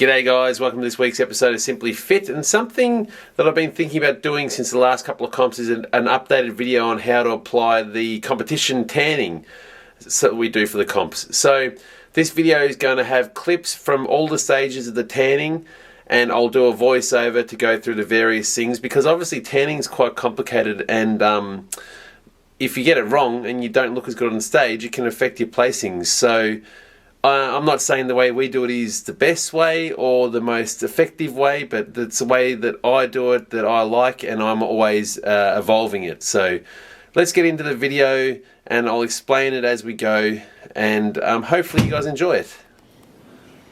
G'day guys, welcome to this week's episode of Simply Fit, and something that I've been thinking about doing since the last couple of comps is an updated video on how to apply the competition tanning that we do for the comps. So this video is going to have clips from all the stages of the tanning, and I'll do a voiceover to go through the various things, because obviously tanning is quite complicated, and if you get it wrong and you don't look as good on stage, it can affect your placings. So I'm not saying the way we do it is the best way or the most effective way, but it's the way that I do it that I like, and I'm always evolving it. So let's get into the video and I'll explain it as we go, and hopefully you guys enjoy it.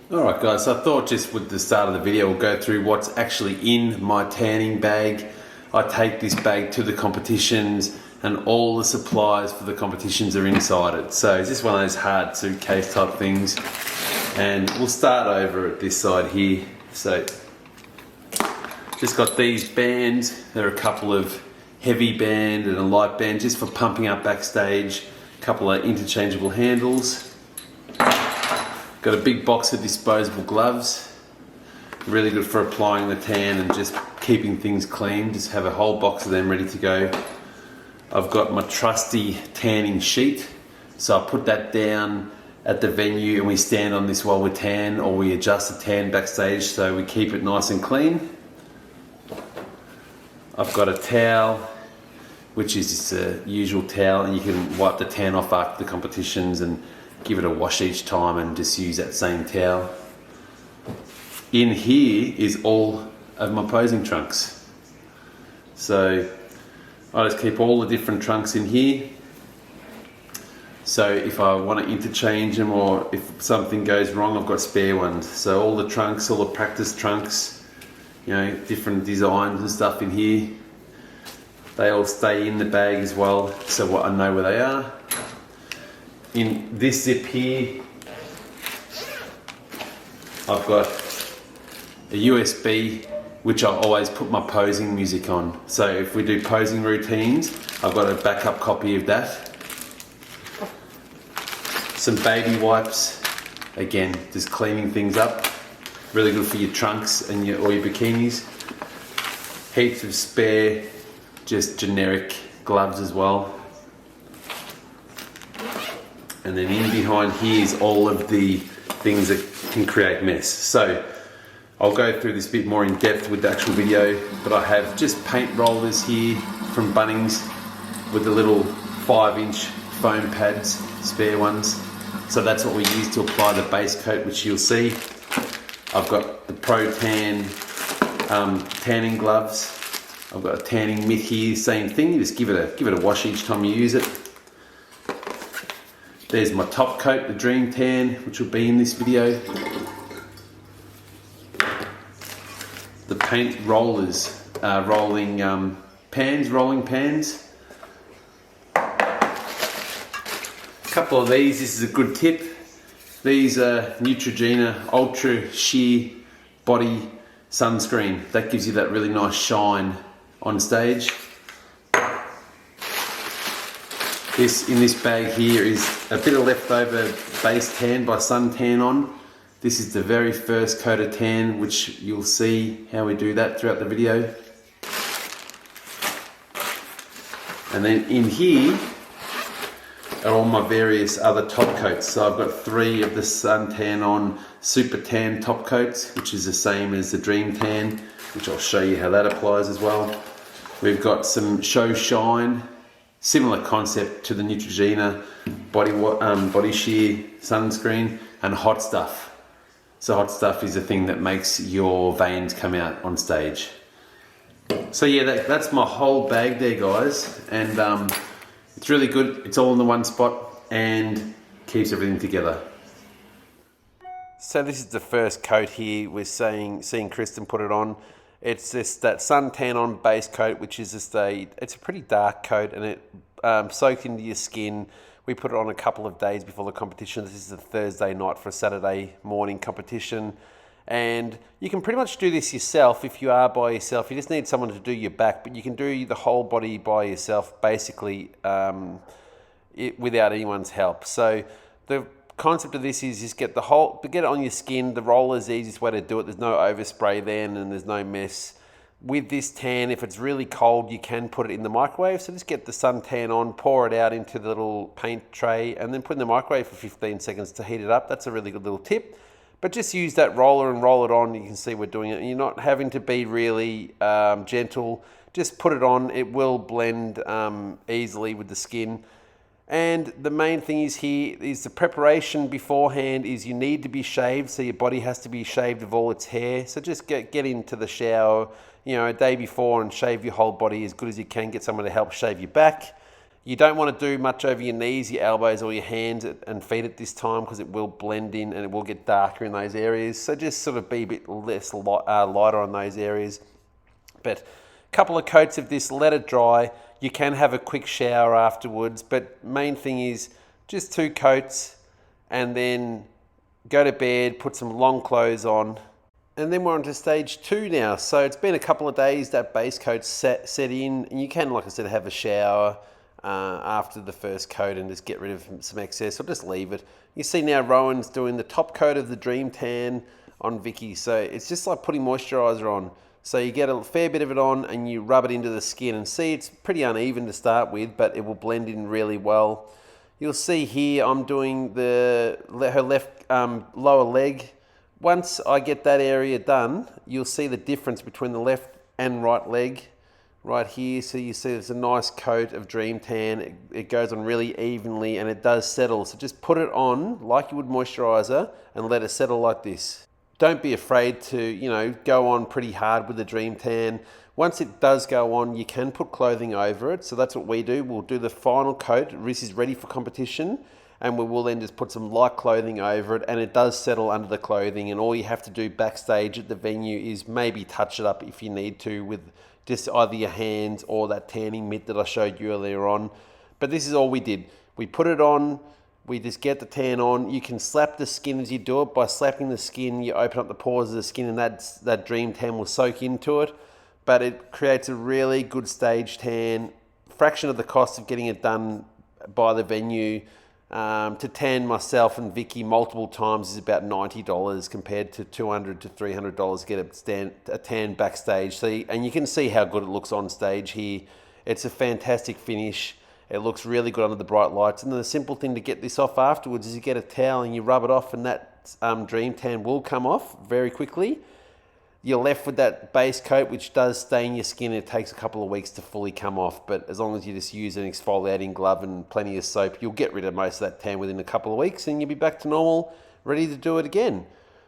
Alright guys, so I thought just with the start of the video we'll go through what's actually in my tanning bag. I take this bag to the competitions and all the supplies for the competitions are inside it. So it's just one of those hard suitcase type things. And we'll start over at this side here. So just got these bands. There are a couple of heavy band and a light band just for pumping up backstage. A couple of interchangeable handles. Got a big box of disposable gloves. Really good for applying the tan and just keeping things clean. Just have a whole box of them ready to go. I've got my trusty tanning sheet, so I put that down at the venue and we stand on this while we tan, or we adjust the tan backstage so we keep it nice and clean. I've got a towel, which is just a usual towel, and you can wipe the tan off after the competitions and give it a wash each time and just use that same towel. In here is all of my posing trunks. So I just keep all the different trunks in here. So if I want to interchange them, or if something goes wrong, I've got spare ones. So all the trunks, all the practice trunks, you know, different designs and stuff in here. They all stay in the bag as well, so I know where they are. In this zip here, I've got a USB, which I always put my posing music on. So if we do posing routines, I've got a backup copy of that. Some baby wipes, again, just cleaning things up. Really good for your trunks and all your bikinis. Heaps of spare, just generic gloves as well. And then in behind here is all of the things that can create mess. So I'll go through this a bit more in depth with the actual video, but I have just paint rollers here from Bunnings with the little 5-inch foam pads, spare ones. So that's what we use to apply the base coat, which you'll see. I've got the Pro Tan tanning gloves. I've got a tanning mitt here, same thing. You just give it a wash each time you use it. There's my top coat, the Dream Tan, which will be in this video. The paint rollers, rolling pans. A couple of these, this is a good tip. These are Neutrogena Ultra Sheer Body Sunscreen. That gives you that really nice shine on stage. In this bag here is a bit of leftover base tan by Suntan on. This is the very first coat of tan, which you'll see how we do that throughout the video. And then in here are all my various other top coats. So I've got 3 of the Suntan on Super Tan top coats, which is the same as the Dream Tan, which I'll show you how that applies as well. We've got some Show Shine, similar concept to the Neutrogena body sheer sunscreen, and Hot Stuff. So Hot Stuff is the thing that makes your veins come out on stage. So yeah, that's my whole bag there, guys, and it's really good. It's all in the one spot and keeps everything together. So this is the first coat here. We're seeing Kristen put it on. It's that Suntan on base coat, which is just it's a pretty dark coat, and it soaks into your skin. We put it on a couple of days before the competition. This is a Thursday night for a Saturday morning competition. And you can pretty much do this yourself if you are by yourself. You just need someone to do your back, but you can do the whole body by yourself, basically, without anyone's help. So the concept of this is just get it on your skin. The roller is the easiest way to do it. There's no overspray then, and there's no mess. With this tan, if it's really cold, you can put it in the microwave. So just get the suntan on, pour it out into the little paint tray, and then put it in the microwave for 15 seconds to heat it up. That's a really good little tip. But just use that roller and roll it on. You can see we're doing it. And you're not having to be really gentle. Just put it on. It will blend easily with the skin. And the main thing is here is the preparation beforehand is you need to be shaved. So your body has to be shaved of all its hair. So just get into the shower, a day before and shave your whole body as good as you can. Get someone to help shave your back. You don't want to do much over your knees, your elbows, or your hands and feet at this time because it will blend in and it will get darker in those areas. So just sort of be a bit less lighter on those areas. But a couple of coats of this, let it dry. You can have a quick shower afterwards, but main thing is just 2 coats and then go to bed, put some long clothes on. And then we're on to stage 2 now. So it's been a couple of days that base coat's set in, and you can, like I said, have a shower after the first coat and just get rid of some excess or just leave it. You see now Rowan's doing the top coat of the Dream Tan on Vicky. So it's just like putting moisturizer on. So you get a fair bit of it on and you rub it into the skin and see it's pretty uneven to start with, but it will blend in really well. You'll see here I'm doing her left lower leg. Once I get that area done, you'll see the difference between the left and right leg right here. So you see there's a nice coat of Dream Tan. It goes on really evenly and it does settle. So just put it on like you would moisturizer and let it settle like this. Don't be afraid to, go on pretty hard with the Dream Tan. Once it does go on, you can put clothing over it. So that's what we do. We'll do the final coat. This is ready for competition. And we will then just put some light clothing over it. And it does settle under the clothing. And all you have to do backstage at the venue is maybe touch it up if you need to with just either your hands or that tanning mitt that I showed you earlier on. But this is all we did. We put it on. We just get the tan on. You can slap the skin as you do it. By slapping the skin, you open up the pores of the skin and that Dream Tan will soak into it. But it creates a really good stage tan. Fraction of the cost of getting it done by the venue. To tan myself and Vicky multiple times is about $90 compared to $200 to $300 to get a tan backstage. And you can see how good it looks on stage here. It's a fantastic finish. It looks really good under the bright lights. And then the simple thing to get this off afterwards is you get a towel and you rub it off and that Dream Tan will come off very quickly. You're left with that base coat, which does stain your skin. It takes a couple of weeks to fully come off. But as long as you just use an exfoliating glove and plenty of soap, you'll get rid of most of that tan within a couple of weeks and you'll be back to normal, ready to do it again.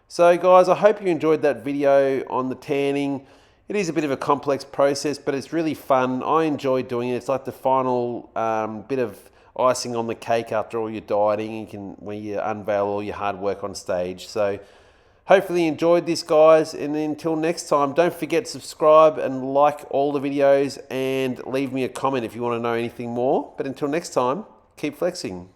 So guys, I hope you enjoyed that video on the tanning. It is a bit of a complex process, but it's really fun. I enjoy doing it. It's like the final bit of icing on the cake after all your dieting, when you unveil all your hard work on stage. So hopefully you enjoyed this, guys. And until next time, don't forget to subscribe and like all the videos and leave me a comment if you want to know anything more. But until next time, keep flexing.